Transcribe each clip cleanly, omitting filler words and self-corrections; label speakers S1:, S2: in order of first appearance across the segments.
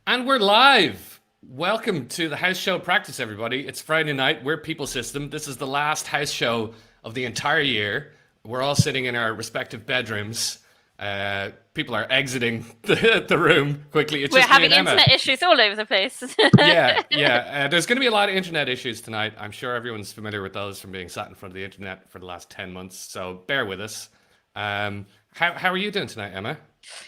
S1: And we're live. Welcome to the house show practice, everybody. It's Friday night. We're People System. This is the last house show of the entire year. We're all sitting in our respective bedrooms. People are exiting the room quickly. It's
S2: We're
S1: just me
S2: having
S1: and Emma.
S2: internet issues all over the place.
S1: Yeah. There's going to be a lot of internet issues tonight. I'm sure everyone's familiar with those from being sat in front of the internet for the last 10 months. So bear with us. How are you doing tonight, Emma?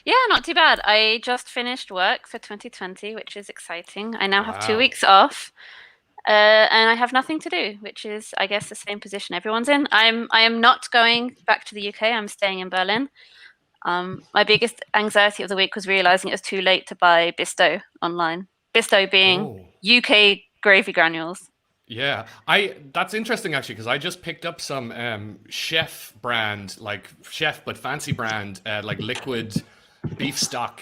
S2: Yeah, not too bad. I just finished work for 2020, which is exciting. I now have 2
S1: Wow.
S2: weeks off, and I have nothing to do, which is, I guess, the same position everyone's in. I am not going back to the UK. I'm staying in Berlin. My biggest anxiety of the week was realizing it was too late to buy Bisto online. Bisto being
S1: Oh.
S2: UK gravy granules.
S1: Yeah, that's interesting actually because I just picked up some chef brand, like chef but fancy brand, like liquid beef stock,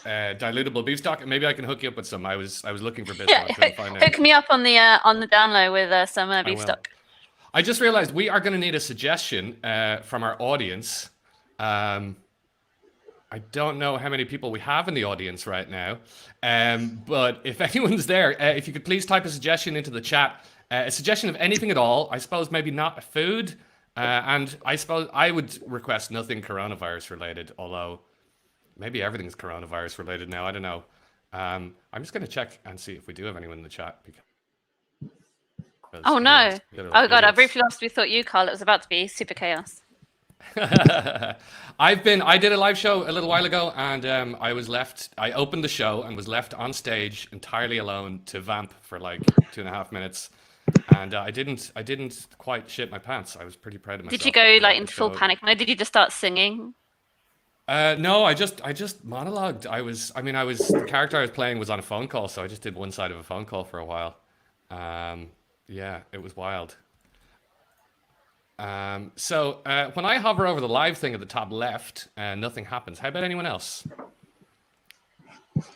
S1: dilutable beef stock, and maybe I can hook you up with some. I was looking for bits, I couldn't find
S2: Hook
S1: any.
S2: me up on the down low with some
S1: I
S2: beef
S1: will.
S2: stock.
S1: I just realized we are going to need a suggestion from our audience. I don't know how many people we have in the audience right now, but if anyone's there, if you could please type a suggestion into the chat, a suggestion of anything at all. I suppose maybe not food, and I suppose I would request nothing coronavirus related, although maybe everything's coronavirus related now. I don't know. I'm just going to check and see if we do have anyone in the chat. Because
S2: Oh no! Oh god, I
S1: idiots.
S2: briefly lost. We thought you, Carl. It was about to be super chaos.
S1: I did a live show a little while ago, and I opened the show and was left on stage entirely alone to vamp for like 2.5 minutes, and I didn't quite shit my pants. I was pretty proud of myself.
S2: Did you go like
S1: The
S2: into full
S1: show.
S2: panic mode? Did you just start singing?
S1: No, I just monologued. The character I was playing was on a phone call, so I just did one side of a phone call for a while. Yeah, it was wild. So when I hover over the live thing at the top left, nothing happens. How about anyone else?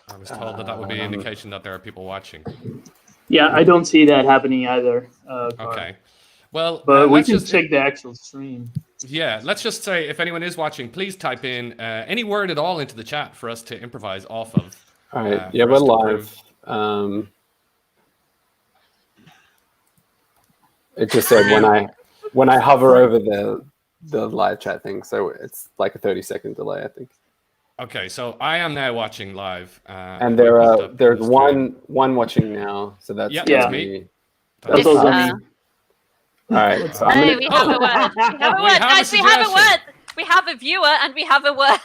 S1: I was told that would be an indication that there are people watching.
S3: Yeah, I don't see that happening either.
S1: Okay. Well,
S3: But we
S1: let's
S3: can
S1: just
S3: check the actual stream.
S1: yeah, let's just say if anyone is watching, please type in any word at all into the chat for us to improvise off of.
S4: All right.
S1: For
S4: Yeah, we're
S1: us to
S4: live.
S1: prove.
S4: It just said when I hover over the live chat thing, so it's like a 30-second delay, I think.
S1: Okay, so I am now watching live.
S4: And
S1: I popped up
S4: there's
S1: the stream.
S4: one watching now, so that's
S1: Yeah,
S3: that's
S1: me.
S3: That's
S2: This,
S3: also
S2: uh,
S3: me.
S4: All right. So I'm
S2: Hey,
S4: gonna,
S2: we have a word. We have a
S1: We
S2: word,
S1: have a
S2: guys. We have a
S1: suggestion.
S2: word. We have a viewer and we have a word.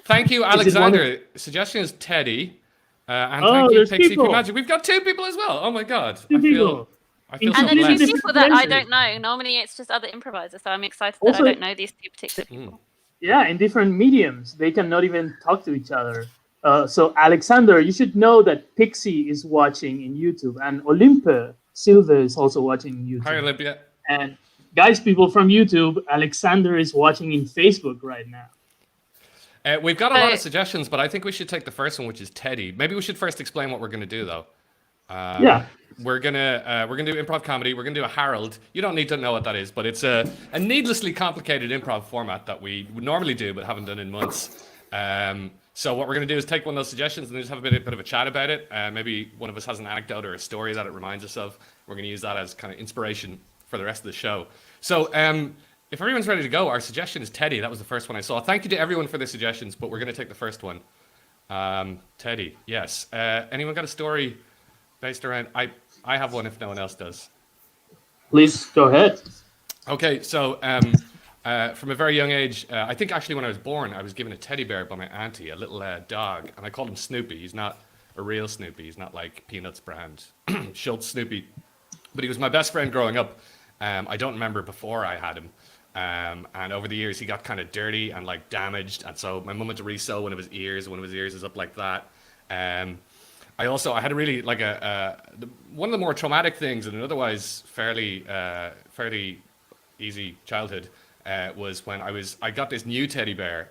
S1: Thank you,
S3: Is it one
S1: Alexander. Suggestion is Teddy. And
S3: Oh,
S1: thank you,
S3: there's
S1: Pixie P
S3: people.
S1: Magic. We've got 2 people as well. Oh my god.
S3: Two
S1: I
S3: people.
S1: feel so
S2: And then
S3: Completely
S2: two
S1: blessed.
S3: different
S2: people that I
S3: places.
S2: don't know. Normally it's just other improvisers, so I'm excited that
S3: Also-
S2: I don't know these 2 particular people.
S3: Yeah, in different mediums. They cannot even talk to each other. So, Alexander, you should know that Pixie is watching in YouTube, and Olympe Silva is also watching in YouTube.
S1: Hi, Olympia.
S3: And guys, people from YouTube, Alexander is watching in Facebook right now.
S1: We've got a lot of
S2: So-
S1: suggestions, but I think we should take the first one, which is Teddy. Maybe we should first explain what we're going to do, though.
S3: Yeah.
S1: We're gonna do improv comedy. We're gonna do a Harold. You don't need to know what that is, but it's a needlessly complicated improv format that we would normally do but haven't done in months. So what we're gonna do is take one of those suggestions and just have a bit of a chat about it. Maybe one of us has an anecdote or a story that it reminds us of. We're gonna use that as kind of inspiration for the rest of the show. So if everyone's ready to go, our suggestion is Teddy. That was the first one I saw. Thank you to everyone for the suggestions, but we're gonna take the first one. Teddy, yes. Anyone got a story based around? I have one if no one else does.
S3: Please go ahead.
S1: Okay, so from a very young age, I think actually when I was born, I was given a teddy bear by my auntie, a little dog, and I called him Snoopy. He's not a real Snoopy. He's not like Peanuts brand Schultz Snoopy, but he was my best friend growing up. I don't remember before I had him. And over the years, he got kind of dirty and like damaged, and so my mum had to re-sew one of his ears. One of his ears is up like that. I had a really like one of the more traumatic things in an otherwise fairly easy childhood was when I got this new teddy bear.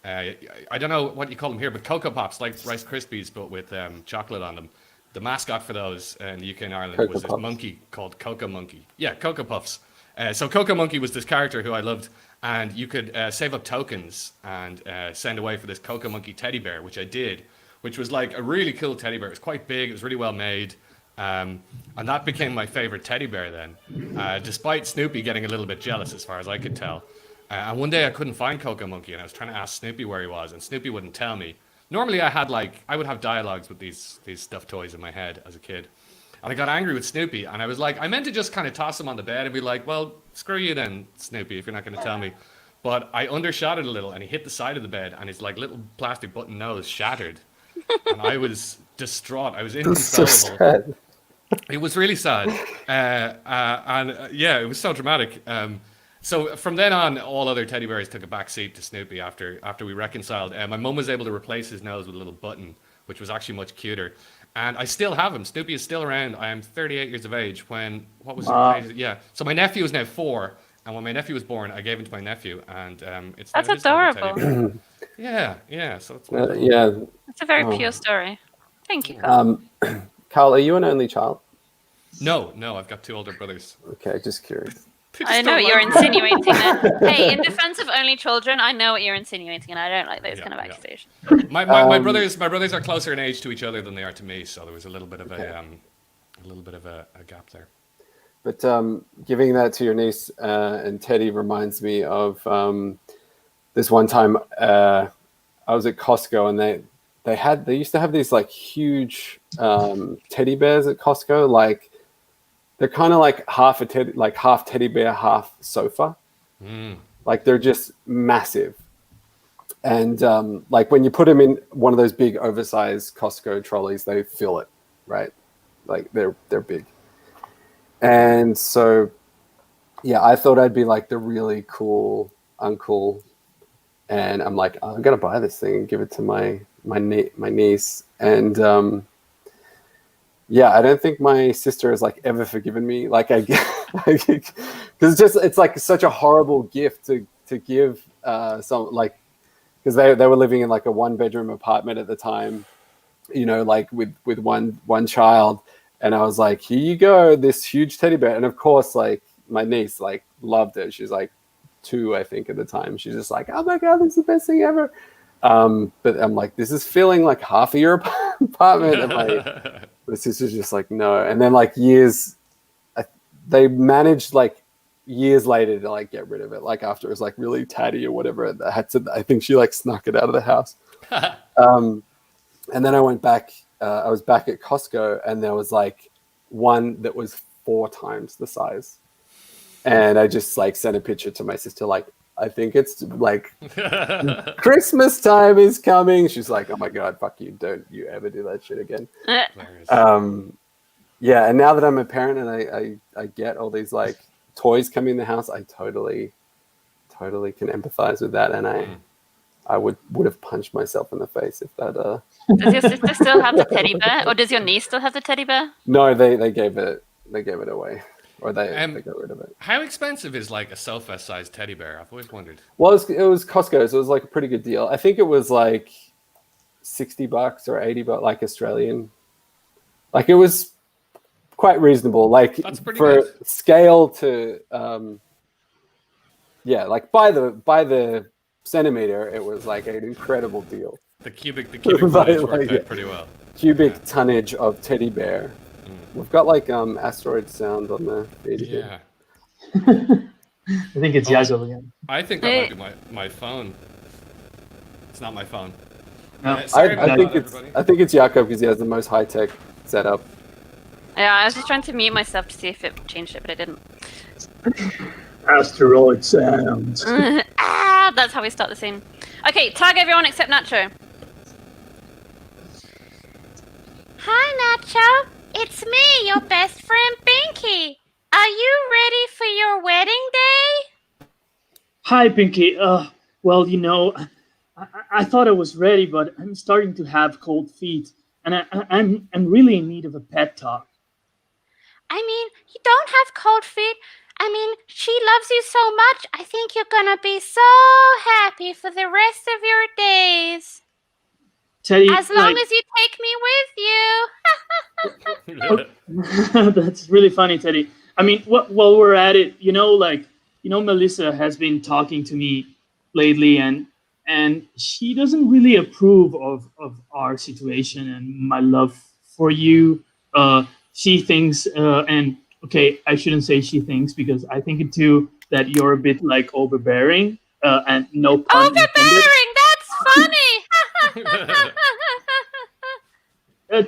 S1: I don't know what you call them here, but Cocoa Pops, like Rice Krispies, but with chocolate on them. The mascot for those in the UK and Ireland
S4: Cocoa
S1: was this
S4: Puffs.
S1: monkey called Cocoa Monkey. Yeah, Cocoa Puffs. So Cocoa Monkey was this character who I loved, and you could save up tokens and send away for this Cocoa Monkey teddy bear, which I did. which was like a really cool teddy bear. It was quite big. It was really well made. And that became my favorite teddy bear then, despite Snoopy getting a little bit jealous as far as I could tell. And one day I couldn't find Cocoa Monkey, and I was trying to ask Snoopy where he was, and Snoopy wouldn't tell me. Normally I would have dialogues with these stuffed toys in my head as a kid. And I got angry with Snoopy, and I was like, I meant to just kind of toss him on the bed and be like, well, screw you then, Snoopy, if you're not going to tell me. But I undershot it a little, and he hit the side of the bed, and his like little plastic button nose shattered. And I was distraught. I was inconsolable. It was really sad. Yeah, it was so dramatic. So from then on, all other teddy bears took a back seat to Snoopy after we reconciled. My mum was able to replace his nose with a little button, which was actually much cuter. And I still have him. Snoopy is still around. I am 38 years of age. Yeah. So my nephew is now 4. And when my nephew was born, I gave him to my nephew. And it's
S2: That's adorable.
S1: Yeah. So it's
S2: It's a very pure story. Thank you, Carl.
S4: Carl, are you an only child?
S1: No, I've got 2 older brothers.
S4: Okay, just curious.
S2: I know what you're insinuating that. Hey, in defense of only children, I know what you're insinuating, and I don't like those kind of accusations.
S1: My brothers are closer in age to each other than they are to me, so there was a little bit of a gap there.
S4: But giving that to your niece and Teddy reminds me of this one time I was at Costco, and they used to have these like huge teddy bears at Costco, like. They're kind of like half teddy bear, half sofa. Like they're just massive. And like when you put them in one of those big oversized Costco trolleys, they fill it, right? Like they're big. And so, yeah, I thought I'd be like the really cool uncle. And I'm like, I'm going to buy this thing and give it to my niece. And yeah, I don't think my sister has like ever forgiven me. Like because it's like such a horrible gift to give some, like, because they were living in like a 1-bedroom apartment at the time, you know, like with one child, and I was like, here you go, this huge teddy bear. And of course, like my niece like loved it. She's like 2, I think, at the time. She's just like, oh my god, this is the best thing ever. But I'm like, this is filling like half of your apartment. And my sister's just like, no. And then like they managed like years later to like get rid of it. Like after it was like really tatty or whatever, I think she like snuck it out of the house. And then I went back. I was back at Costco, and there was like one that was 4 times the size. And I just like sent a picture to my sister, like, I think it's like Christmas time is coming. She's like, oh my god, fuck you, don't you ever do that shit again. Yeah, and now that I'm a parent and I get all these like toys coming in the house, I totally can empathize with that, and I would have punched myself in the face if that
S2: Does your sister still have the teddy bear, or does your niece still have the teddy bear?
S4: No, they gave it away. Or they got rid of it.
S1: How expensive is like a sofa-sized teddy bear? I've always wondered.
S4: Well, it was Costco, so it was like a pretty good deal. I think it was like $60 or $80, like Australian. Like it was quite reasonable. Like
S1: that's pretty
S4: for
S1: good.
S4: Scale to, yeah, like by the centimeter, it was like an incredible deal.
S1: The cubic footage worked out pretty well.
S4: Cubic tonnage of teddy bear. We've got like asteroid sound on the feed here.
S3: I think it's Jakob again.
S1: I think that might be my phone. It's not my phone.
S3: No.
S4: I think it's Jakob because he has the most high tech setup.
S2: Yeah, I was just trying to mute myself to see if it changed it, but it didn't.
S3: Asteroid sound.
S2: That's how we start the scene. Okay, tag everyone except Nacho. Hi, Nacho. It's me, your best friend, Pinky. Are you ready for your wedding day?
S3: Hi, Pinky. Well, you know, I thought I was ready, but I'm starting to have cold feet, and I'm really in need of a pep talk.
S2: I mean, you don't have cold feet. I mean, she loves you so much. I think you're gonna be so happy for the rest of your days.
S3: Teddy,
S2: as long as you take me with
S3: you. That's really funny, Teddy. I mean, while we're at it, Melissa has been talking to me lately, and and she doesn't really approve of our situation and my love for you. She thinks, and okay, I shouldn't say she thinks because I think it too, that you're a bit like overbearing, and no pun intended.
S2: Overbearing! That's funny!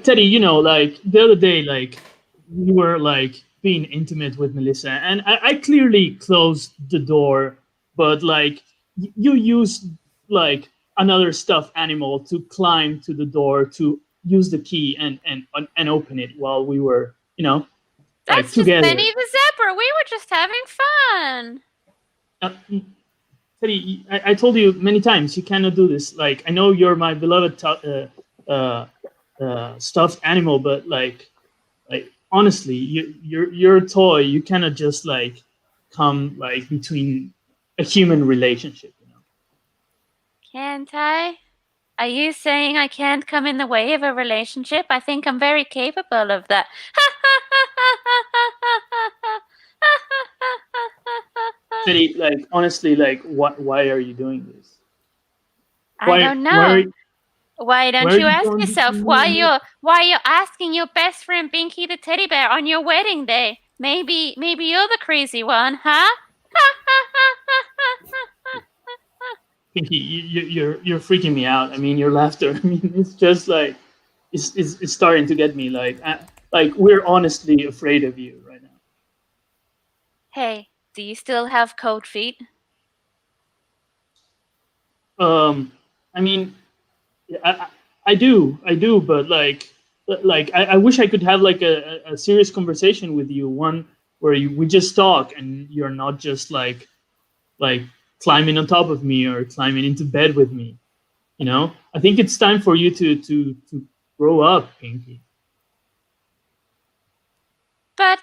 S3: Teddy, like the other day, like we were like being intimate with Melissa, and I clearly closed the door, but like you used like another stuffed animal to climb to the door to use the key and open it while we were, like
S2: That's just
S3: together.
S2: Benny the Zebra. We were just having fun.
S3: Teddy, I told you many times you cannot do this. Like I know you're my beloved stuffed animal, but like honestly, you're a toy. You cannot just like come like between a human relationship.
S2: Can't I? Are you saying I can't come in the way of a relationship? I think I'm very capable of that.
S3: Teddy, like honestly, like why are you doing this?
S2: I don't know. Why don't you ask yourself why you're asking your best friend Binky the teddy bear on your wedding day? Maybe you're the crazy one, huh?
S3: Binky, you're freaking me out. I mean, your laughter. I mean, it's just like it's starting to get me. Like we're honestly afraid of you right now.
S2: Hey, do you still have cold feet?
S3: I mean, I do, but I wish I could have like a serious conversation with you, one where we just talk and you're not just like climbing on top of me or climbing into bed with me. I think it's time for you to grow up, Pinky.
S2: But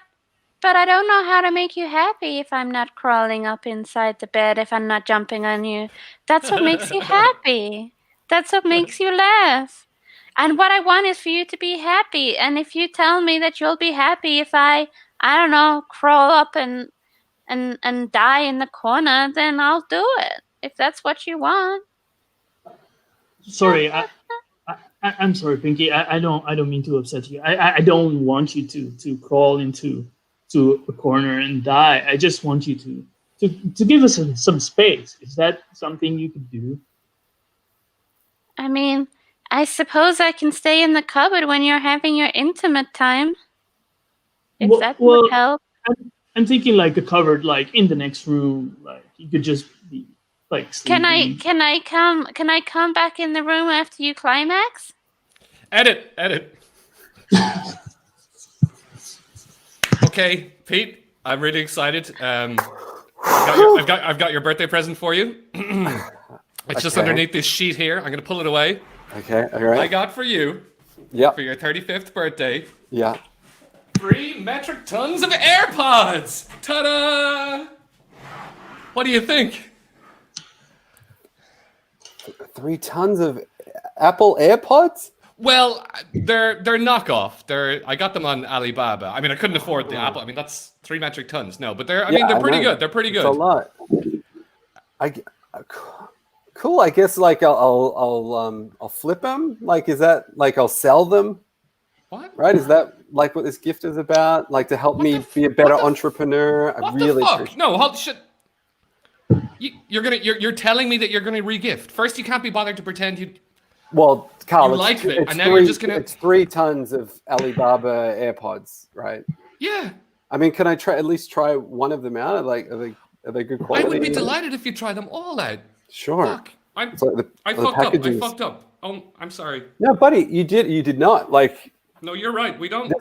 S2: I don't know how to make you happy if I'm not crawling up inside the bed, if I'm not jumping on you. That's what makes you happy. That's what makes you laugh. And what I want is for you to be happy. And if you tell me that you'll be happy if I don't know, crawl up and die in the corner, then I'll do it. If that's what you want.
S3: Sorry, I'm sorry, Pinky. I don't mean to upset you. I don't want you to crawl into a corner and die. I just want you to give us some space. Is that something you could do?
S2: I mean, I suppose I can stay in the cupboard when you're having your intimate time. If that would help.
S3: I'm thinking like a cupboard, like in the next room. Like you could just be like sleeping.
S2: Can I come back in the room after you climax?
S1: Edit. Okay, Pete, I'm really excited. I've got your birthday present for you. It's just underneath this sheet here. I'm gonna pull it away.
S4: Okay, all right.
S1: I got for you.
S4: Yeah.
S1: For your 35th birthday.
S4: Yeah.
S1: 3 metric tons of AirPods. Ta-da! What do you think?
S4: 3 tons of Apple AirPods?
S1: Well, they're knockoff. I got them on Alibaba. I mean, I couldn't afford the Apple. I mean, that's 3 metric tons. No, but they're pretty good. They're pretty good.
S4: It's a lot. Cool. I guess like I'll flip them. Like, is that like I'll sell them?
S1: What?
S4: Right? Is that like what this gift is about? Like to help me be a better entrepreneur?
S1: What the fuck? No, hold shit. You're telling me that you're gonna regift. First, you can't be bothered to pretend you.
S4: Well, Carl,
S1: and now you're just gonna.
S4: It's 3 tons of Alibaba AirPods, right?
S1: Yeah.
S4: I mean, can I at least try one of them out? Like, are they good quality?
S1: I would be delighted if you try them all out.
S4: Sure.
S1: Fuck. I
S4: packages.
S1: fucked up. Oh, I'm sorry.
S4: No, buddy, you did not. Like.
S1: No, you're right. We don't.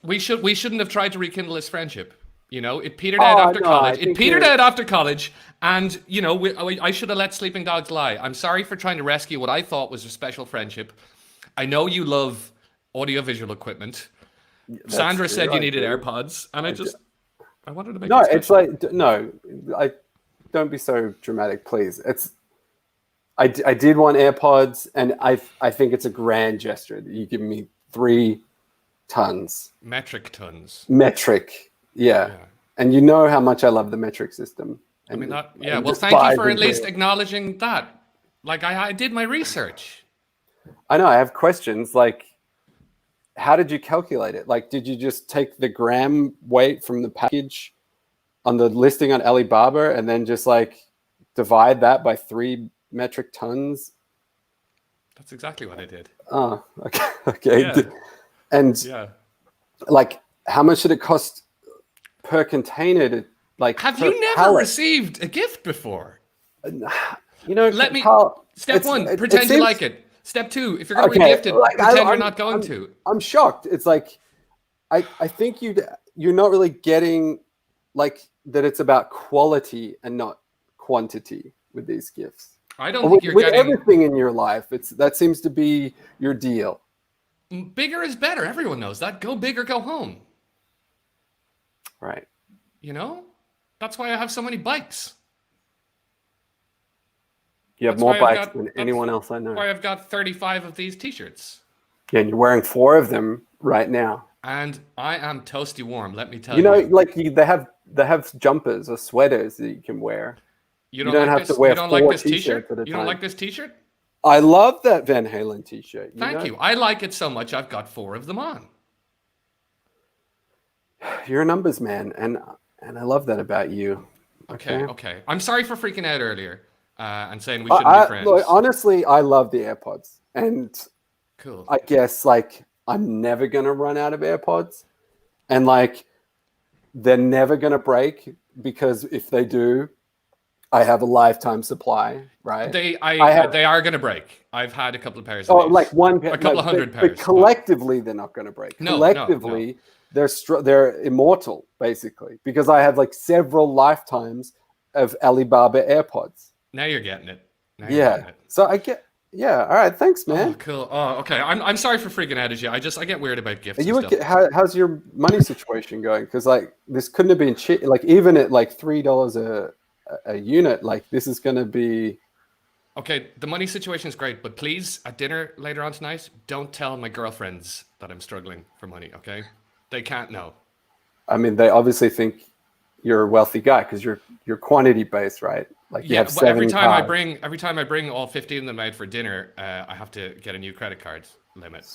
S1: We shouldn't have tried to rekindle this friendship. It petered out after college. It petered out after college, and I should have let sleeping dogs lie. I'm sorry for trying to rescue what I thought was a special friendship. I know you love audiovisual equipment. Sandra said you needed AirPods, and I wanted to make.
S4: No,
S1: it
S4: it's like don't be so dramatic, please. I did want AirPods, and I think it's a grand gesture that you give me 3 tons.
S1: Metric tons.
S4: Metric, yeah. And you know how much I love the metric system.
S1: I mean,
S4: and
S1: well, thank you for
S4: despise
S1: at least
S4: Andrea.
S1: acknowledging that. Like, I did my research.
S4: I know. I have questions. Like, how did you calculate it? Like, did you just take the gram weight from the package on the listing on Alibaba and then just like divide that by 3 metric tons?
S1: That's exactly what I did.
S4: Oh, okay. Okay.
S1: Yeah.
S4: And
S1: Yeah.
S4: like, how much did it cost per container to like?
S1: Have
S4: per
S1: you never
S4: pallet?
S1: received a gift before?
S4: You know,
S1: Let me.
S4: Carl,
S1: Step one, pretend you
S4: seems-
S1: like it. Step two, if you're going to be
S4: Okay,
S1: gifted,
S4: like,
S1: pretend you're not going to.
S4: I'm shocked. It's like, I think you're not really getting like that. It's about quality and not quantity with these gifts.
S1: I don't
S4: Or
S1: think you're
S4: with
S1: getting.
S4: everything in your life. That seems to be your deal.
S1: Bigger is better. Everyone knows that. Go big or go home.
S4: Right.
S1: You know? That's why I have so many bikes.
S4: You have
S1: That's
S4: more
S1: why I've
S4: bikes
S1: got-
S4: than
S1: that's
S4: anyone else I know.
S1: Why I've got 35 of these t-shirts.
S4: Yeah, and you're wearing 4 of them right now.
S1: And I am toasty warm, let me tell
S4: You
S1: you.
S4: know, like they have jumpers or sweaters that you can wear.
S1: You
S4: don't
S1: like
S4: have
S1: this,
S4: to wear
S1: you don't like
S4: 4
S1: this
S4: t-shirts
S1: t-shirt?
S4: at a
S1: You don't
S4: time.
S1: like this t-shirt?
S4: I love that Van Halen t-shirt.
S1: Thank you. I like it so much I've got 4 of them on.
S4: You're a numbers man, and I love that about you.
S1: Okay. I'm sorry for freaking out earlier and saying we shouldn't be friends.
S4: Look, honestly, I love the AirPods, and
S1: Cool.
S4: I guess like I'm never gonna run out of AirPods, and like they're never gonna break because if they do, I have a lifetime supply, right?
S1: They are going to break. I've had a couple of pairs of
S4: Oh,
S1: these.
S4: like one pair,
S1: a couple of hundred pairs.
S4: But collectively, they're not going to break.
S1: No,
S4: Collectively, they're immortal, basically, because I have like several lifetimes of Alibaba AirPods.
S1: Now you're getting it.
S4: Yeah. So I get. Yeah. All right. Thanks, man.
S1: Oh, cool. Oh, okay. I'm sorry for freaking out at you. I get weird about gifts.
S4: Are you
S1: and stuff.
S4: how's your money situation going? Because like this couldn't have been cheap. Like even at like $3 a unit, like this is going to be.
S1: Okay, the money situation is great, but please, at dinner later on tonight, don't tell my girlfriends that I'm struggling for money, okay? They can't know.
S4: I mean, they obviously think you're a wealthy guy because you're quantity based, right? Like you have 7
S1: every time
S4: cars.
S1: I bring all 50 of them out for dinner, I have to get a new credit card limit.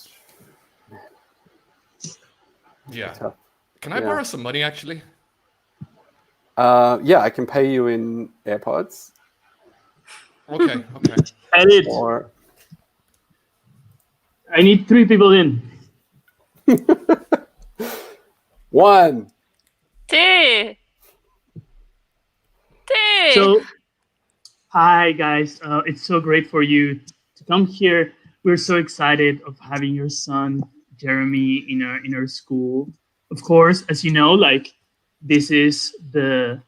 S1: Yeah.
S4: Tough.
S1: Can I borrow some money actually?
S4: Yeah, I can pay you in AirPods.
S1: Okay.
S3: Edit.
S4: Or
S3: I need 3 people in.
S4: 1.
S2: 2.
S3: So, hi guys. It's so great for you to come here. We're so excited of having your son Jeremy in our school. Of course, as you know, like this is a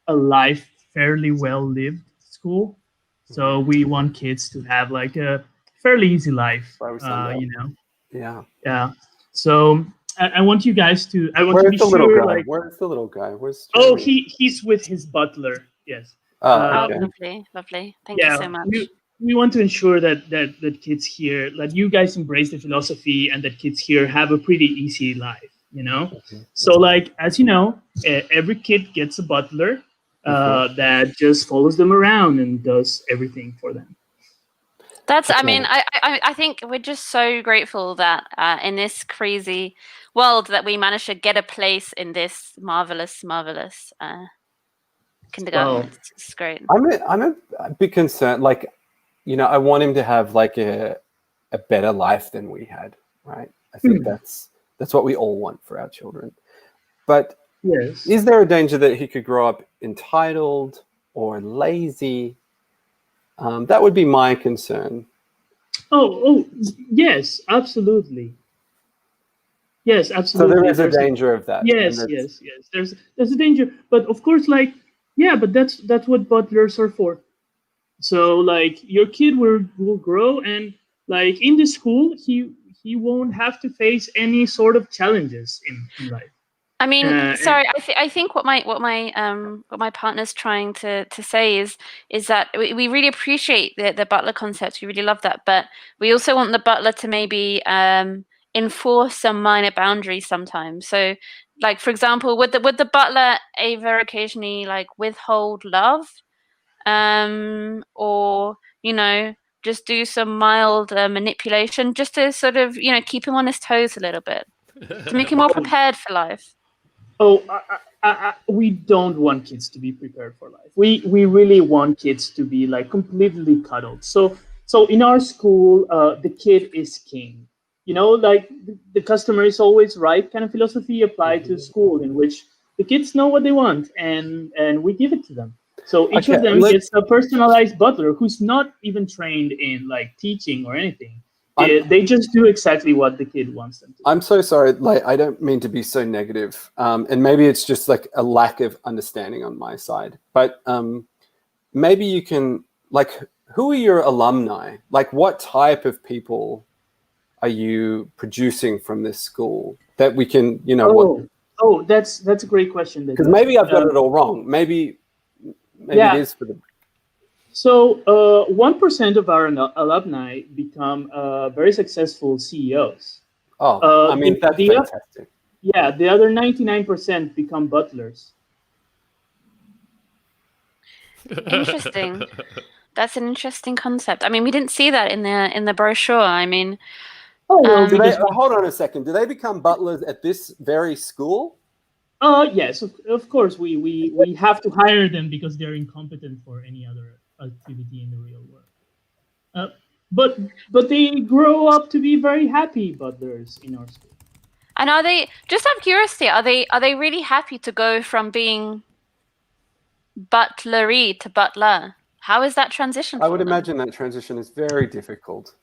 S3: life fairly well lived school. So we want kids to have like a fairly easy life. You know. Yeah. So I want you guys to. I want to be sure. Like,
S4: where's the little guy? Where's
S3: oh,
S4: Jeremy?
S3: he's with his butler. Yes.
S2: Oh,
S4: Okay.
S2: lovely. Thank you so much.
S3: We want to ensure that kids here, that you guys embrace the philosophy and that kids here have a pretty easy life, you know? So like, as you know, every kid gets a butler that just follows them around and does everything for them.
S2: I mean, I think we're just so grateful that in this crazy world that we managed to get a place in this marvelous kindergarten.
S3: Wow.
S2: It's great.
S4: I'm a bit concerned. Like, you know, I want him to have like a better life than we had, right? I think that's what we all want for our children. But
S3: yes,
S4: is there a danger that he could grow up entitled or lazy? That would be my concern.
S3: Oh, yes, absolutely. Yes, absolutely.
S4: So there is a danger of that.
S3: Yes. There's a danger, but of course, like, yeah, but that's what butlers are for. So, like, your kid will grow, and like in the school, he won't have to face any sort of challenges in life.
S2: I mean, sorry. I think what my partner's trying to say is that we really appreciate the butler concept. We really love that, but we also want the butler to maybe enforce some minor boundaries sometimes. So, like for example, would the butler ever occasionally like withhold love, or just do some mild manipulation, just to sort of keep him on his toes a little bit, to make him more prepared for life?
S3: Oh, we don't want kids to be prepared for life. We really want kids to be like completely cuddled. So in our school, the kid is king. Like the customer is always right kind of philosophy applied to school, in which the kids know what they want and we give it to them. So each of them gets a personalized butler who's not even trained in like teaching or anything. They just do exactly what the kid wants them to.
S4: I'm so sorry. Like, I don't mean to be so negative. And maybe it's just like a lack of understanding on my side. But maybe you can, like, who are your alumni? Like, what type of people are you producing from this school that we can,
S3: that's a great question.
S4: Because maybe I've got it all wrong. Maybe it is for the...
S3: So 1% of our alumni become very successful CEOs.
S4: Oh, that's fantastic.
S3: Yeah, the other 99% become butlers.
S2: Interesting. That's an interesting concept. I mean, we didn't see that in the brochure. I mean,
S4: hold on a second. Do they become butlers at this very school?
S3: Yes, of course. We have to hire them because they're incompetent for any other activity in the real world. But they grow up to be very happy butlers in our school.
S2: And are they, just out of curiosity, are they really happy to go from being butlery to butler? How is that transition?
S4: I would imagine that transition is very difficult.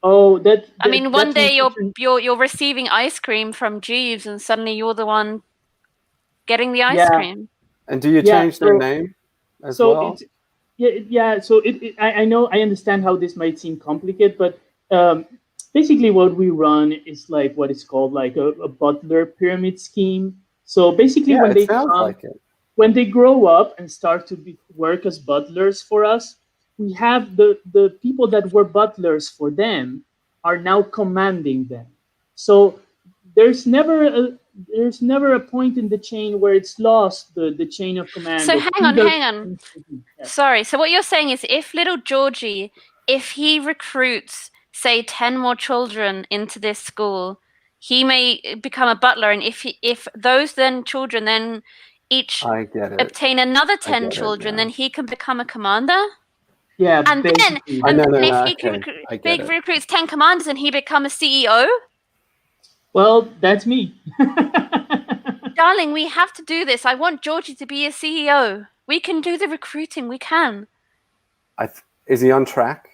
S3: Oh,
S2: I mean, one day you're receiving ice cream from Jeeves, and suddenly you're the one getting the ice cream.
S4: And do you change their name as well?
S3: So I know, I understand how this might seem complicated, but basically what we run is like what is called like a butler pyramid scheme. So basically when they grow up and start to work as butlers for us, we have the people that were butlers for them are now commanding them. So there's never a point in the chain where it's lost the chain of command.
S2: So hang on. Yeah. Sorry. So what you're saying is, if little Georgie, if he recruits, say, 10 more children into this school, he may become a butler, and if those children then each obtain another 10 children, then he can become a commander.
S3: Yeah,
S2: and then if he recruits 10 commanders and he become a CEO.
S3: Well, that's me.
S2: Darling, we have to do this. I want Georgie to be a CEO. We can do the recruiting. We can.
S4: Is he on track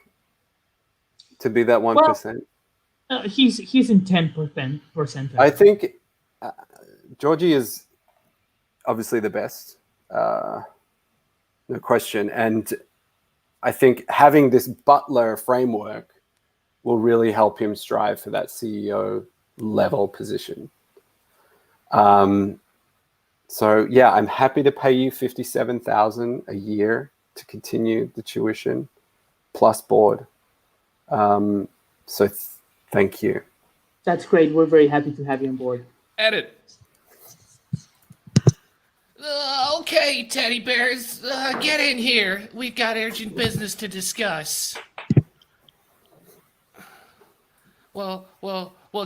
S4: to be that 1%?
S3: Well, he's in 10%.
S4: I think Georgie is obviously the best, no question. And I think having this butler framework will really help him strive for that CEO level position. So yeah, I'm happy to pay you $57,000 a year to continue the tuition plus board. So thank you.
S3: That's great. We're very happy to have you on board.
S1: Edit. Okay, teddy bears, get in here. We've got urgent business to discuss. Well,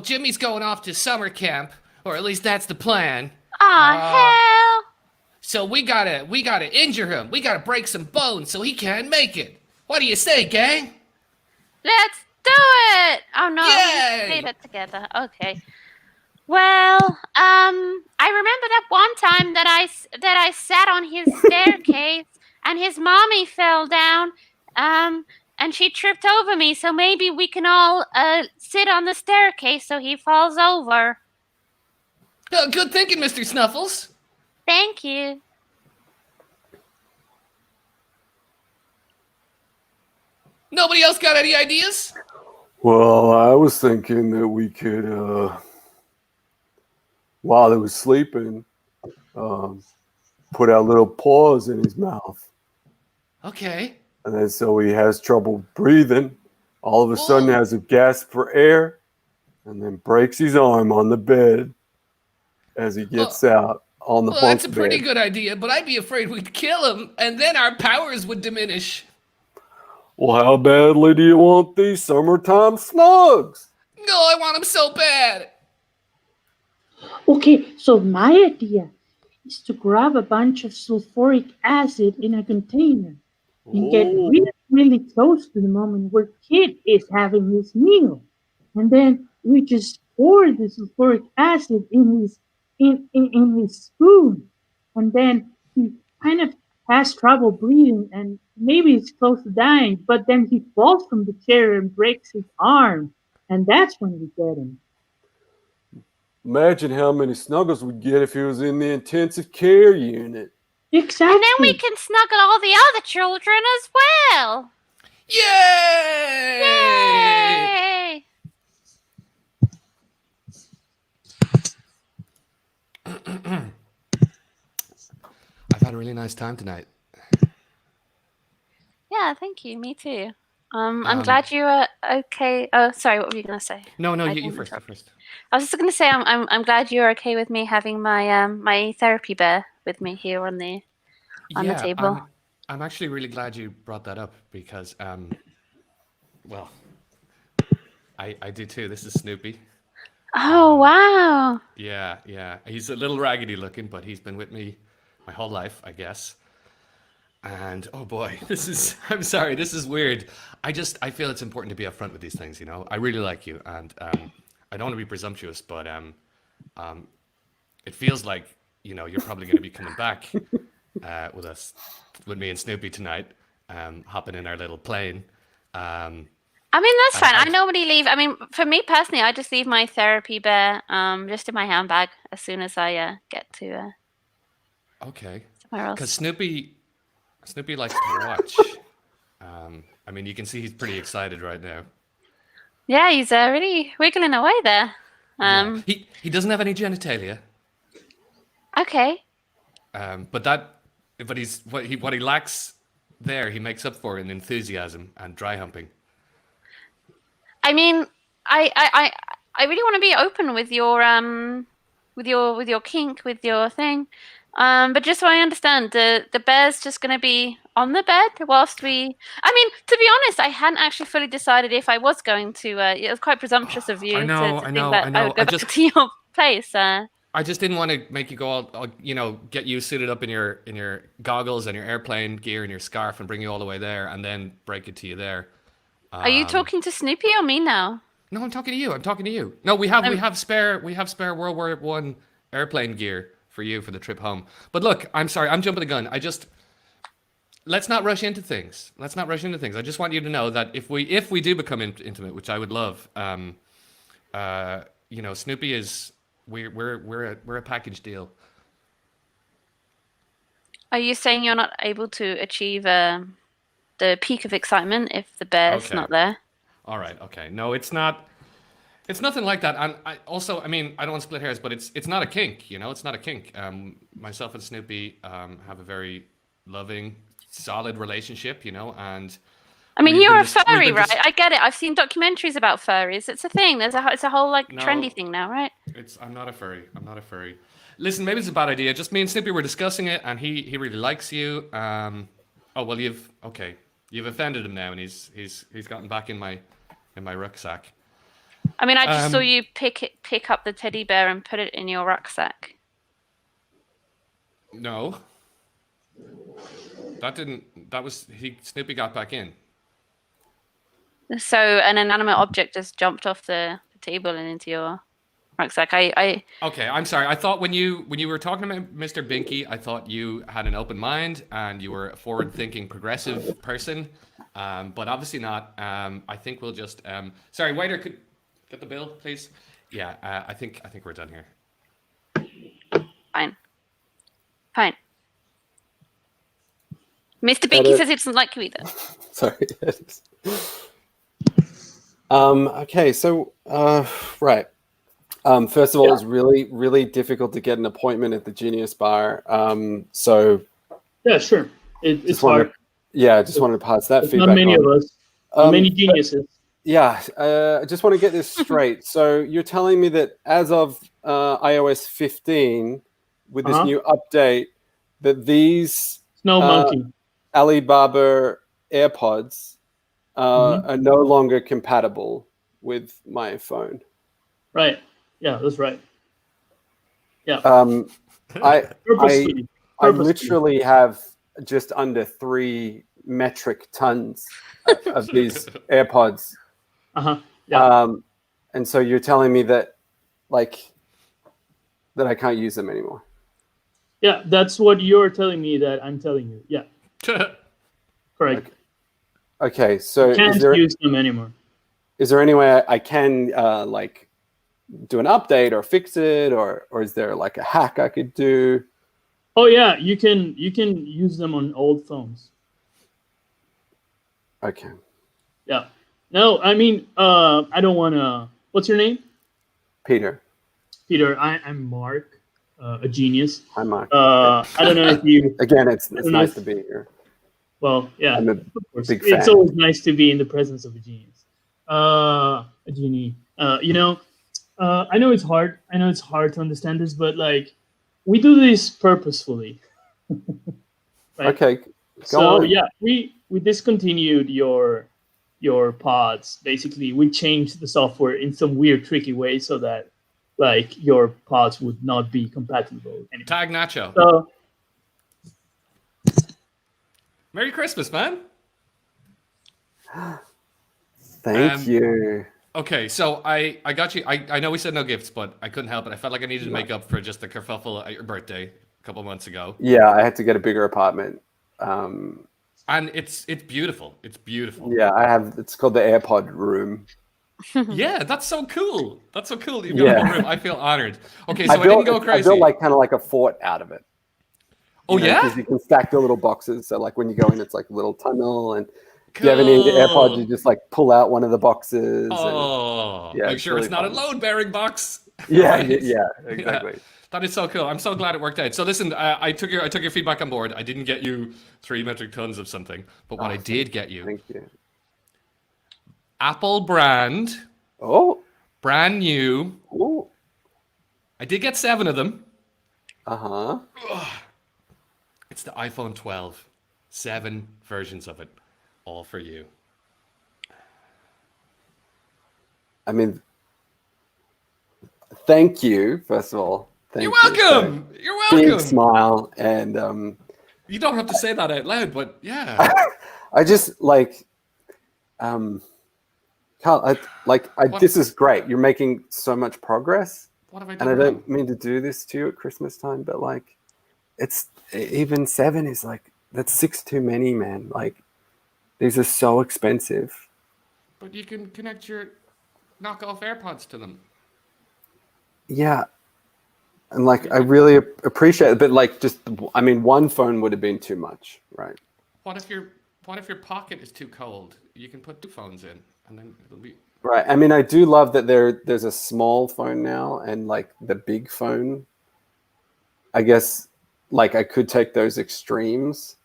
S1: Jimmy's going off to summer camp, or at least that's the plan.
S2: Hell!
S1: So we gotta injure him. We gotta break some bones so he can't make it. What do you say, gang?
S2: Let's do it! Oh no, we did it together. Okay. Well, I remember that one time that I sat on his staircase and his mommy fell down, and she tripped over me. So maybe we can all sit on the staircase so he falls over.
S1: Good thinking, Mr. Snuffles.
S2: Thank you.
S1: Nobody else got any ideas?
S4: Well, I was thinking that we could, while he was sleeping, put our little paws in his mouth.
S1: Okay.
S4: And then so he has trouble breathing, all of a sudden has a gasp for air, and then breaks his arm on the bed as he gets out on the bunk
S1: Well, that's a pretty
S4: bed.
S1: good idea, but I'd be afraid we'd kill him, and then our powers would diminish.
S4: Well, how badly do you want these summertime snugs?
S1: No, I want him so bad.
S5: Okay, so my idea is to grab a bunch of sulfuric acid in a container and get really, really close to the moment where Kid is having his meal. And then we just pour the sulfuric acid in his spoon. And then he kind of has trouble breathing and maybe he's close to dying, but then he falls from the chair and breaks his arm. And that's when we get him.
S4: Imagine how many snuggles we'd get if he was in the intensive care unit.
S5: Exactly.
S2: And then we can snuggle all the other children as well.
S1: Yay!
S2: Yay!
S1: I've had a really nice time tonight.
S2: Yeah, thank you. Me too. I'm glad you were okay. Oh, sorry. What were you gonna say?
S1: No,
S2: I
S1: you
S2: didn't
S1: first. You
S2: interrupt.
S1: first.
S2: I was just gonna say I'm glad you're okay with me having my my therapy bear with me here on the table.
S1: I'm actually really glad you brought that up because, well, I do too. This is Snoopy.
S2: Oh wow!
S1: Yeah. He's a little raggedy looking, but he's been with me my whole life, I guess. And oh boy, I'm sorry, this is weird. I feel it's important to be upfront with these things, you know. I really like you, and I don't want to be presumptuous, but it feels like, you know, you're probably going to be coming back with me and Snoopy tonight, hopping in our little plane.
S2: I mean, that's fine. I normally leave. I mean, for me personally, I just leave my therapy bear just in my handbag as soon as I get to
S1: Okay.
S2: somewhere else.
S1: Because Snoopy likes to watch. I mean, you can see he's pretty excited right now.
S2: Yeah, he's really wiggling away there.
S1: Yeah. He doesn't have any genitalia.
S2: Okay.
S1: But he's what he lacks there, he makes up for in enthusiasm and dry humping.
S2: I mean, I really want to be open with your kink, with your thing. But just so I understand, the bear's just going to be on the bed whilst we... I mean, to be honest, I hadn't actually fully decided if I was going to... it was quite presumptuous of you to think that I would go back to your place.
S1: I just didn't want to make you go all, you know, get you suited up in your goggles and your airplane gear and your scarf and bring you all the way there and then break it to you there.
S2: Are you talking to Snoopy or me now?
S1: No, I'm talking to you. No, we have spare World War I airplane gear for you for the trip home. But look, I'm sorry, I'm jumping the gun. Let's not rush into things. I just want you to know that if we do become intimate, which I would love, you know, Snoopy is we're a package deal.
S2: Are you saying you're not able to achieve the peak of excitement if the bear's not there?
S1: All right. Okay. No, it's not. It's nothing like that. And I mean, I don't want to split hairs, but it's not a kink. You know, it's not a kink. Myself and Snoopy have a very loving, solid relationship. You know, and
S2: I mean, you're a furry, right? I get it. I've seen documentaries about furries. It's a thing. It's a whole like trendy thing now, right?
S1: I'm not a furry. Listen, maybe it's a bad idea. Just me and Snoopy were discussing it, and he really likes you. Oh well, you've offended him now, and he's gotten back in my rucksack.
S2: I mean, I just saw you pick up the teddy bear and put it in your rucksack.
S1: No. Snoopy got back in.
S2: So an inanimate object just jumped off the table and into your rucksack. Okay,
S1: I'm sorry. I thought when you were talking about Mr. Binky, I thought you had an open mind and you were a forward-thinking, progressive person. But obviously not. I think we'll just... sorry, waiter, could get the bill, please? Yeah, I think we're done here.
S2: Fine. Mr. Binky says he doesn't like you either.
S4: Sorry. Okay, so, right. First of all, it's really, really difficult to get an appointment at the Genius Bar. So...
S3: Yeah, sure. It's hard.
S4: I just wanted to pass that feedback
S3: Not many
S4: on.
S3: of us. Many geniuses.
S4: Yeah, I just want to get this straight. So you're telling me that as of iOS 15, with this new update, that these
S3: Snow Monkey.
S4: Alibaba AirPods are no longer compatible with my phone.
S3: Right. Yeah, that's right. Yeah.
S4: I
S3: Purposely.
S4: literally have just under 3 metric tons of these AirPods.
S3: Yeah.
S4: And so you're telling me that that I can't use them anymore.
S3: Yeah, that's what you're telling me that I'm telling you. Yeah. Correct.
S4: Okay, so
S3: you can't use them anymore.
S4: Is there any way I can do an update or fix it, or is there like a hack I could do?
S3: Oh yeah, you can use them on old phones.
S4: Okay.
S3: Yeah. No, I mean, I don't want to. What's your name?
S4: Peter.
S3: Peter. I'm Mark, a genius.
S4: Hi, Mark.
S3: I don't know if you.
S4: Again, it's nice to be here.
S3: Well, yeah.
S4: I'm a big fan.
S3: It's always nice to be in the presence of a genius. A genie. I know it's hard. I know it's hard to understand this, but like, we do this purposefully. Right?
S4: Okay.
S3: So yeah, we discontinued your pods. Basically, we changed the software in some weird, tricky way so that like your pods would not be compatible anymore.
S1: Tag Nacho.
S3: So,
S1: Merry Christmas, man.
S4: Thank you.
S1: Okay, so I got you. I know we said no gifts, but I couldn't help it. I felt like I needed to make up for just the kerfuffle at your birthday a couple months ago.
S4: Yeah, I had to get a bigger apartment.
S1: And it's beautiful. It's beautiful.
S4: Yeah, it's called the AirPod room.
S1: Yeah, that's so cool. That's so cool that you've got a whole room. I feel honored. Okay, so I didn't go crazy.
S4: I built kind of like a fort out of it.
S1: Oh, yeah?
S4: Because you can stack the little boxes. So like when you go in, it's like a little tunnel. And if you ever need AirPods, you just like pull out one of the boxes.
S1: Oh, make sure it's not a load-bearing box.
S4: Yeah, yeah, exactly.
S1: Yeah. That is so cool. I'm so glad it worked out. So listen, I took your feedback on board. I didn't get you 3 metric tons of something, but what I did get you.
S4: Thank you.
S1: Apple brand.
S4: Oh.
S1: Brand new.
S4: Oh.
S1: I did get 7 of them.
S4: Uh-huh.
S1: It's the iPhone 12. 7 versions of it. All for you.
S4: I mean, thank you, first of all.
S1: You're welcome.
S4: So,
S1: you're welcome.
S4: Big smile. And
S1: you don't have to say that out loud, but yeah.
S4: I just this is great. You're making so much progress.
S1: What have I done?
S4: And I don't mean to do this to you at Christmas time, but like, it's even 7 is like, that's 6 too many, man. Like, these are so expensive.
S1: But you can connect your knockoff AirPods to them.
S4: Yeah. And like, I really appreciate it, but like, one phone would have been too much, right?
S1: What if your pocket is too cold? You can put 2 phones in, and then it'll be
S4: right. I mean, I do love that there's a small phone now, and like the big phone. I guess like I could take those extremes,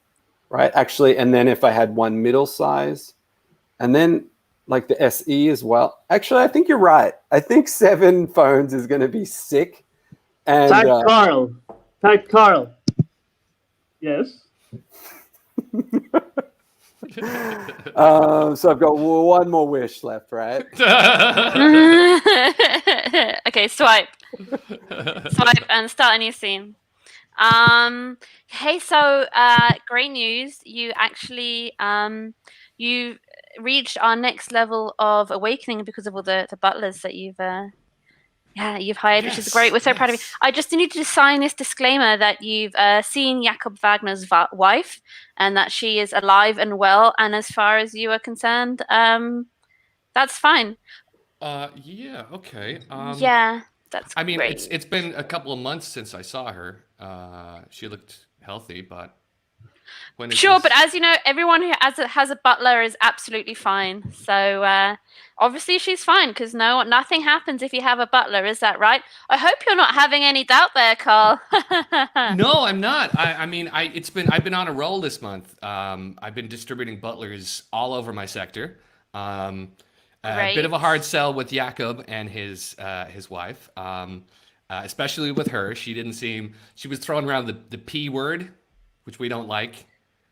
S4: right? Actually, and then if I had one middle size, and then like the SE as well. Actually, I think you're right. I think 7 phones is going to be sick. And
S3: Tag Carl. Yes.
S4: So I've got one more wish left, right?
S2: Okay, swipe and start a new scene. Hey, so great news. You actually you reached our next level of awakening because of all the butlers that you've hired, which is great. We're so proud of you. I just need you to sign this disclaimer that you've seen Jakob Wagner's wife and that she is alive and well, and as far as you are concerned, that's fine.
S1: Yeah, okay.
S2: Yeah, that's
S1: I mean,
S2: great.
S1: it's been a couple of months since I saw her. She looked healthy, but
S2: but as you know, everyone who has a butler is absolutely fine. So obviously she's fine because nothing happens if you have a butler. Is that right? I hope you're not having any doubt there, Carl.
S1: No, I'm not. I've been on a roll this month. I've been distributing butlers all over my sector. A bit of a hard sell with Jakob and his wife, especially with her. She was throwing around the P word, which we don't like.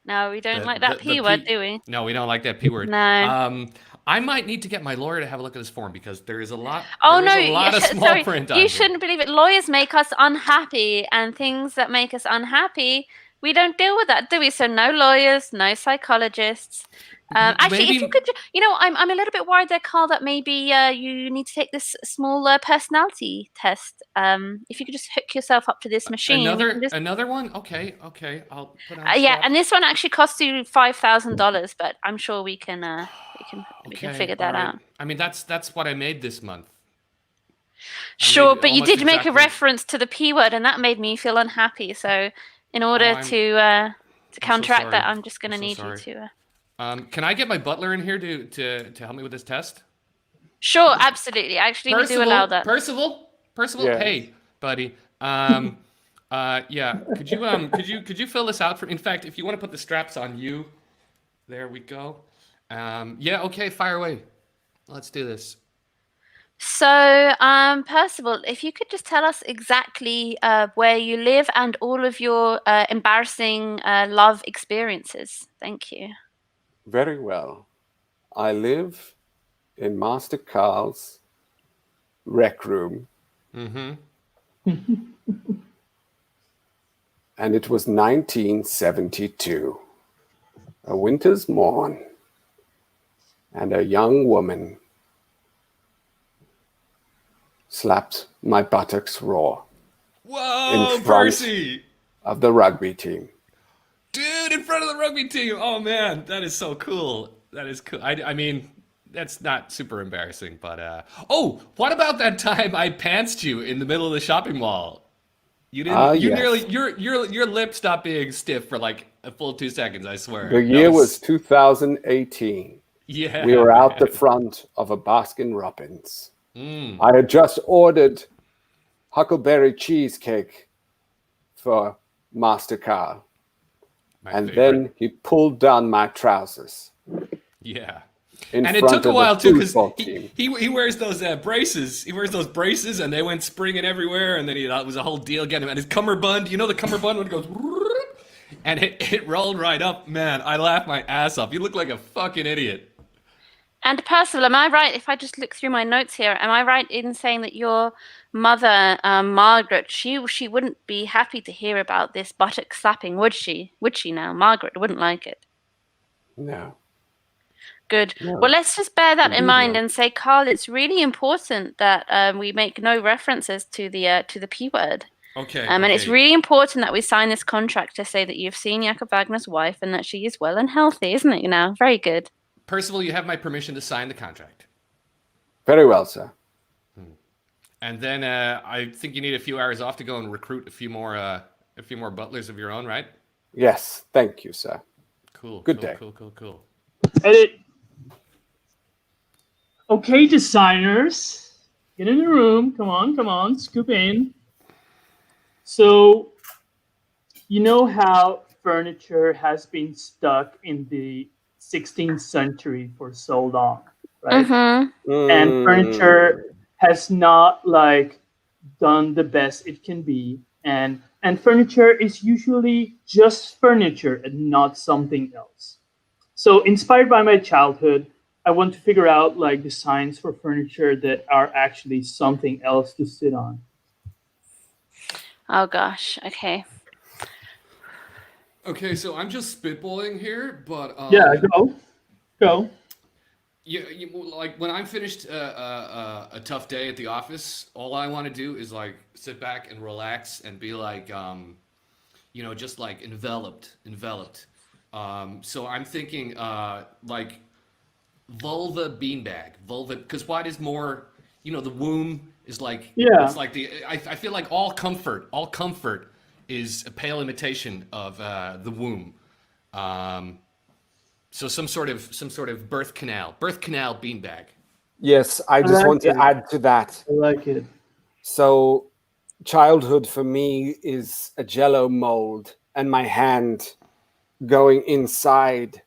S2: No, we don't like that P word, do we?
S1: No, we don't like that P word.
S2: No.
S1: I might need to get my lawyer to have a look at this form because there is a lot.
S2: Oh
S1: there
S2: no!
S1: is a lot of small print on
S2: You
S1: it.
S2: shouldn't believe it. Lawyers make us unhappy, and things that make us unhappy, we don't deal with that, do we? So no lawyers, no psychologists. Actually, if you could, I'm a little bit worried there, Carl, that maybe you need to take this small personality test. If you could just hook yourself up to this machine.
S1: Another one? Okay. I'll put on.
S2: And this one actually costs you $5,000, but I'm sure we can figure that out.
S1: I mean, that's what I made this month.
S2: Sure, but you did make a reference to the P word, and that made me feel unhappy. So, in order to counteract that, I'm just going to need you to.
S1: Can I get my butler in here to help me with this test?
S2: Sure, absolutely. Actually, we do allow that.
S1: Percival,
S4: Yes.
S1: Hey, buddy. Yeah. Could you fill this out for? In fact, if you want to put the straps on you, there we go. Yeah. Okay. Fire away. Let's do this.
S2: So, Percival, if you could just tell us exactly where you live and all of your embarrassing love experiences. Thank you.
S4: Very well. I live in Master Carl's rec room.
S1: Mm-hmm.
S4: And it was 1972. A winter's morn. And a young woman slapped my buttocks raw.
S1: Whoa,
S4: in front
S1: Percy!
S4: Of the rugby team.
S1: Dude, in front of the rugby team. Oh man, that is so cool. That is cool. I mean, that's not super embarrassing, but oh, what about that time I pantsed you in the middle of the shopping mall? You didn't. You
S4: yes.
S1: nearly. Your lip stopped being stiff for like a full 2 seconds. I swear.
S4: The year was 2018.
S1: Yeah.
S4: We were out the front of a Baskin Robbins.
S1: Mm.
S4: I had just ordered huckleberry cheesecake for Master Carl. And then he pulled down my trousers.
S1: Yeah.
S4: And
S1: it took a while too because he wears those braces. He wears those braces, and they went springing everywhere. And then it was a whole deal getting him. And his cummerbund, you know the cummerbund when it goes, and it rolled right up. Man, I laughed my ass off. You look like a fucking idiot.
S2: And Percival, am I right? If I just look through my notes here, am I right in saying that your mother, Margaret, she wouldn't be happy to hear about this buttock slapping, would she? Would she now? Margaret wouldn't like it.
S4: No.
S2: Good. No. Well, let's just bear that in mind and say, Carl, it's really important that we make no references to the P word.
S1: Okay.
S2: And it's really important that we sign this contract to say that you've seen Jakob Wagner's wife and that she is well and healthy, isn't it? Very good.
S1: Percival, you have my permission to sign the contract.
S4: Very well, sir.
S1: And then I think you need a few hours off to go and recruit a few more butlers of your own, right?
S4: Yes, thank you, sir.
S1: Cool.
S4: Good day.
S1: Cool.
S3: Edit. Okay, designers, get in the room. Come on, scoop in. So, you know how furniture has been stuck in the 16th century for so long, right?
S2: Mm-hmm.
S3: And furniture has not done the best it can be, and furniture is usually just furniture and not something else. So, inspired by my childhood, I want to figure out designs for furniture that are actually something else to sit on.
S2: Oh gosh. Okay.
S1: Okay, so I'm just spitballing here, but
S3: yeah, go.
S1: Like when I'm finished a tough day at the office, all I want to do is sit back and relax and be just enveloped. So I'm thinking vulva beanbag, because what is more, the womb is it's I feel like all comfort is a pale imitation of the womb. So some sort of birth canal beanbag.
S4: Yes, I just want to add to that.
S3: I like it.
S4: So childhood for me is a Jell-O mold and my hand going inside.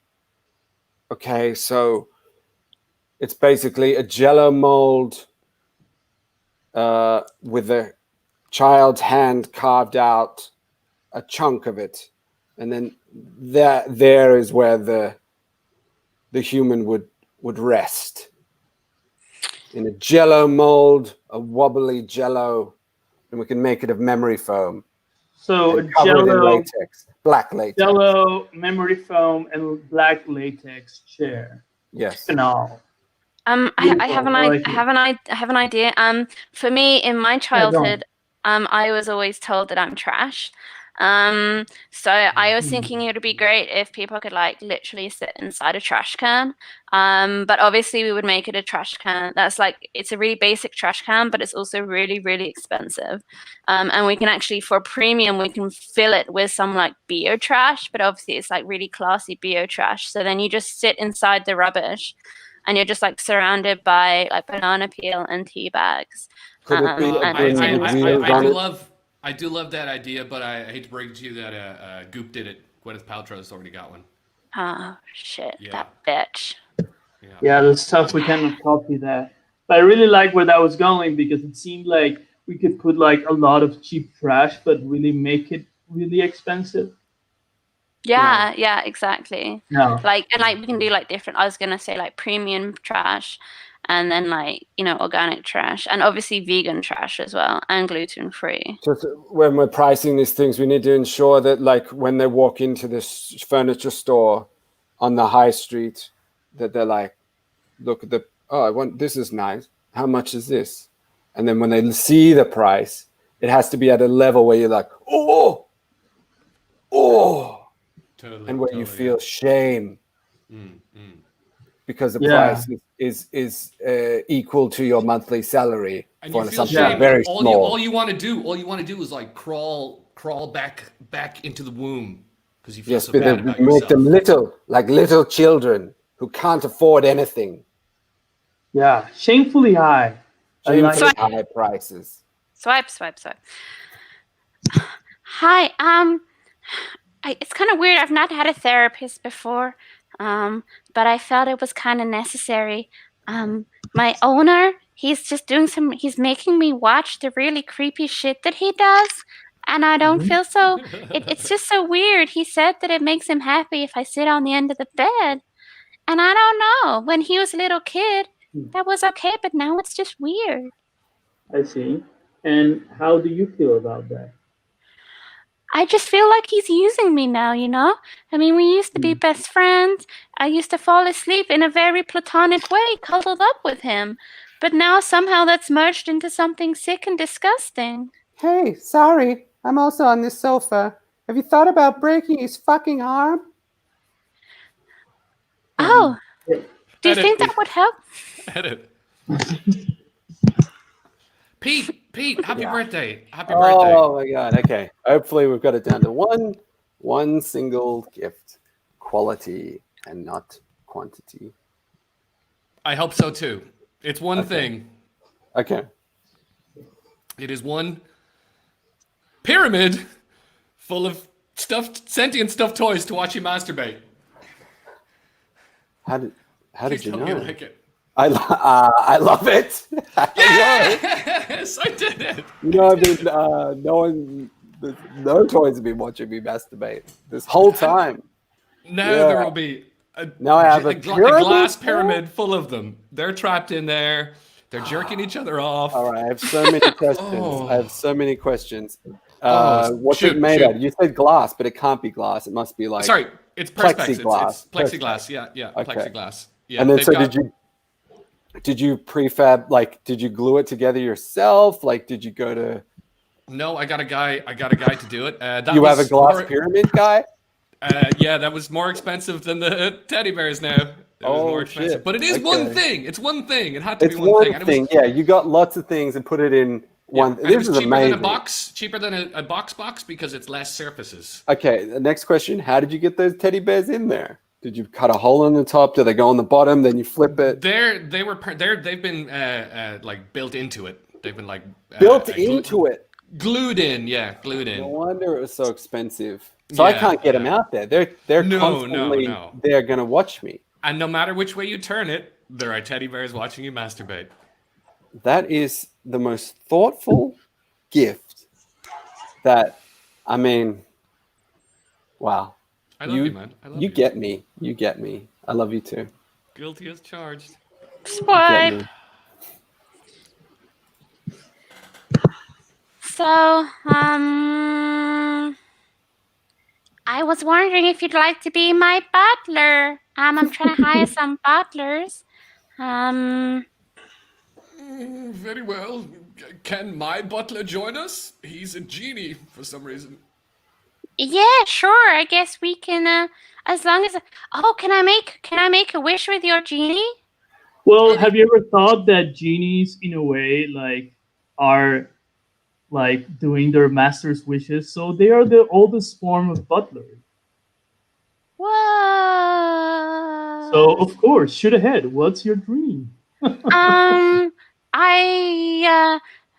S4: Okay, so It's basically a Jello mold with a child's hand carved out a chunk of it, and then there is where the human would rest. In a Jello mold, a wobbly Jello, and we can make it of memory foam.
S3: So
S4: and cover it in
S3: Jello,
S4: latex, black latex.
S3: Jello, memory foam, and black latex chair.
S4: Yes.
S3: Banal.
S2: I have an idea. For me, in my childhood, I was always told that I'm trash. So I was thinking it would be great if people could like literally sit inside a trash can. But obviously we would make it a trash can that's like, it's a really basic trash can, but it's also really, really expensive. And we can actually, for premium, we can fill it with some like bio trash, but obviously it's like really classy bio trash. So then you just sit inside the rubbish and you're just like surrounded by like banana peel and tea bags.
S4: Could it be
S1: I do love that idea, but I hate to break it to you that Goop did it. Gwyneth Paltrow's already got one.
S2: Oh shit,
S1: Yeah.
S2: that bitch.
S3: Yeah, that's tough. We cannot copy that. But I really like where that was going because it seemed like we could put like a lot of cheap trash, but really make it really expensive.
S2: Yeah, exactly.
S3: No.
S2: Like, and like we can do like different, I was gonna say like premium trash and then like, you know, organic trash and obviously vegan trash as well and gluten free.
S4: Just when we're pricing these things, we need to ensure that like when they walk into this furniture store on the high street, that they're like, look at this is nice. How much is this? And then when they see the price, it has to be at a level where you're like, oh,
S1: totally,
S4: and where you feel shame because the price is equal to your monthly salary
S1: and
S4: for
S1: you feel
S4: something
S1: shame.
S4: very small.
S1: All you want to do is like crawl back into the womb because you feel so bad about
S4: make
S1: yourself.
S4: them little children who can't afford anything.
S3: Yeah, shamefully high.
S4: Shamefully high prices.
S2: Swipe. Hi, it's kind of weird. I've not had a therapist before, but I felt it was kind of necessary. My owner, he's making me watch the really creepy shit that he does, and I don't feel so, it's just so weird. He said that it makes him happy if I sit on the end of the bed, and I don't know. When he was a little kid, that was okay, but now it's just weird.
S3: I see. And how do you feel about that?
S2: I just feel like he's using me now, you know? I mean, we used to be best friends. I used to fall asleep in a very platonic way, cuddled up with him. But now somehow that's merged into something sick and disgusting.
S4: Hey, sorry, I'm also on this sofa. Have you thought about breaking his fucking arm?
S2: Oh, do you think that would help?
S1: Edit. Pete, happy birthday. Happy birthday.
S4: Oh my god, okay. Hopefully we've got it down to one single gift. Quality and not quantity.
S1: I hope so too. It's one thing.
S4: Okay.
S1: It is one pyramid full of sentient stuffed toys to watch you masturbate.
S4: How did you know?
S1: You like it.
S4: I love it.
S1: Yes, I did it.
S4: You know, I've been no toys have been watching me masturbate this whole time.
S1: Now there will be a glass pyramid full of them. They're trapped in there. They're jerking each other off.
S4: All right, I have so many questions. What's it made out of? You said glass, but it can't be glass. It must be like
S1: it's perspex. It's plexiglass. Yeah,
S4: okay.
S1: Plexiglass. Yeah.
S4: And then did you prefab, like, did you glue it together yourself? Like, did you go to?
S1: No, I got a guy to do it.
S4: You have a glass pyramid guy?
S1: Yeah, that was more expensive than the teddy bears now. It was more expensive.
S4: Shit.
S1: But it is one thing. It's one thing. It had to be
S4: one
S1: thing.
S4: thing. Yeah, you got lots of things and put it in one. This is amazing.
S1: Cheaper than a box because it's less surfaces.
S4: Okay, the next question. How did you get those teddy bears in there? Did you cut a hole in the top? Do they go on the bottom? Then you flip it?
S1: They've been like built into it. They've been like
S4: built into it.
S1: Glued in, yeah, glued in.
S4: No wonder it was so expensive. So I can't get them out there. They're constantly they're gonna watch me.
S1: And no matter which way you turn it, There are teddy bears watching you masturbate.
S4: That is the most thoughtful gift that, I mean, wow.
S1: I love you, man. I love
S4: You get me. You get me. I love you too.
S1: Guilty as charged.
S4: You get
S2: Swipe.
S4: me.
S2: So, I was wondering if you'd like to be my butler. I'm trying to hire some butlers.
S1: Very well. Can my butler join us? He's a genie for some reason.
S2: Yeah, sure. I guess we can. As long as. Oh, can I make a wish with your genie?
S3: Well, have you ever thought that genies, in a way, like are like doing their master's wishes? So they are the oldest form of butler.
S2: Whoa.
S3: So of course, shoot ahead. What's your dream?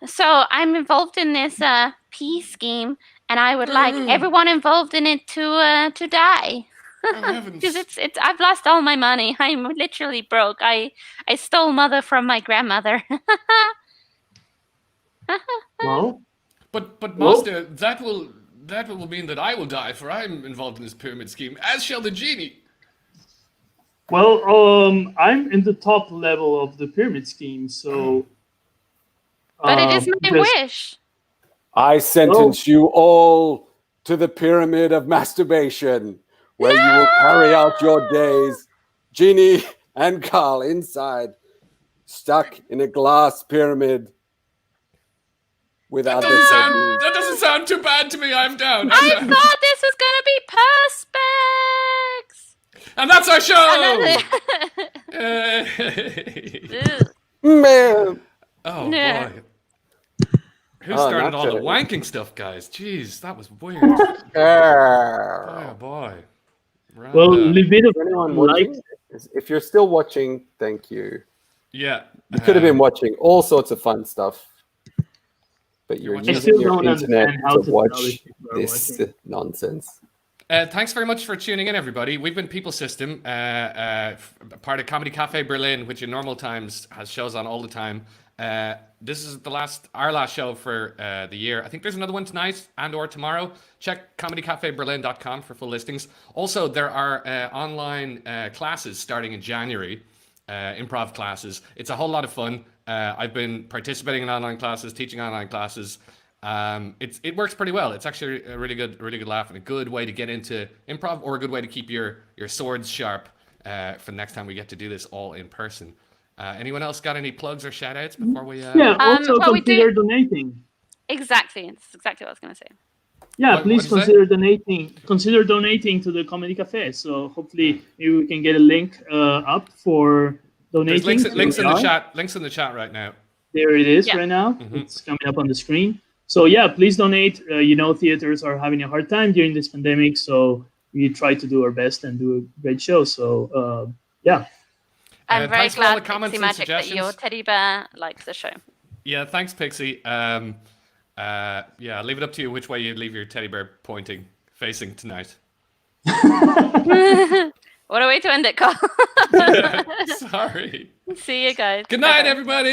S2: So I'm involved in this peace scheme, and I would like everyone involved in it to die. Because it's I've lost all my money. I'm literally broke. I stole mother from my grandmother.
S3: Well,
S1: But Master, that will mean that I will die, for I'm involved in this pyramid scheme, as shall the genie.
S3: well, I'm in the top level of the pyramid scheme, so.
S2: But it is my
S3: because-
S2: wish.
S4: I sentence you all to the pyramid of masturbation, where you will carry out your days, Genie and Carl inside, stuck in a glass pyramid without
S1: That doesn't sound too bad to me. I'm down.
S2: I thought this was gonna be perspex.
S1: And that's our show.
S4: Man.
S1: Oh
S2: Yeah.
S1: boy. Who started all the
S4: Napier.
S1: wanking stuff, guys? Jeez, that was weird. Oh boy.
S3: Well, libido
S4: For anyone
S3: like
S4: watching, if you're still watching, thank you.
S1: Yeah.
S4: You could have been watching all sorts of fun stuff, but you're
S1: watching-
S3: I
S4: using
S3: still
S4: your
S3: don't
S4: internet
S3: understand how
S4: to
S3: to tell if
S4: watch
S3: people are
S4: this
S3: watching.
S4: nonsense.
S1: Thanks very much for tuning in, everybody. We've been People System, part of Comedy Cafe Berlin, which in normal times has shows on all the time. This is our last show for the year. I think there's another one tonight and/or tomorrow. Check comedycafeberlin.com for full listings. Also, there are online classes starting in January, improv classes. It's a whole lot of fun. I've been participating in online classes, teaching online classes. It works pretty well. It's actually a really good laugh and a good way to get into improv, or a good way to keep your swords sharp for the next time we get to do this all in person. Anyone else got any plugs or shout outs before we
S3: Yeah, also
S2: well, we
S3: consider donating.
S2: Exactly. It's exactly what I was gonna say.
S3: Yeah,
S1: What
S3: please
S1: did you say?
S3: consider donating. Consider donating to the Comedy Cafe. So hopefully you can get a link up for donating.
S1: There's
S3: to
S1: links in the
S3: art.
S1: chat. Links in the chat right now.
S3: There it is
S2: Yeah.
S3: right now. It's coming up on the screen. So yeah, please donate. Theaters are having a hard time during this pandemic, so we try to do our best and do a great show. So yeah.
S2: I'm very
S1: thanks for all
S2: glad,
S1: the comments
S2: Pixie
S1: and
S2: Magic, that your
S1: suggestions.
S2: teddy bear likes the show.
S1: Yeah, thanks, Pixie. Yeah, leave it up to you which way you leave your teddy bear facing tonight.
S2: What a way to end it, Carl.
S1: Sorry.
S2: See you guys.
S1: Good night,
S2: Bye-bye.
S1: everybody.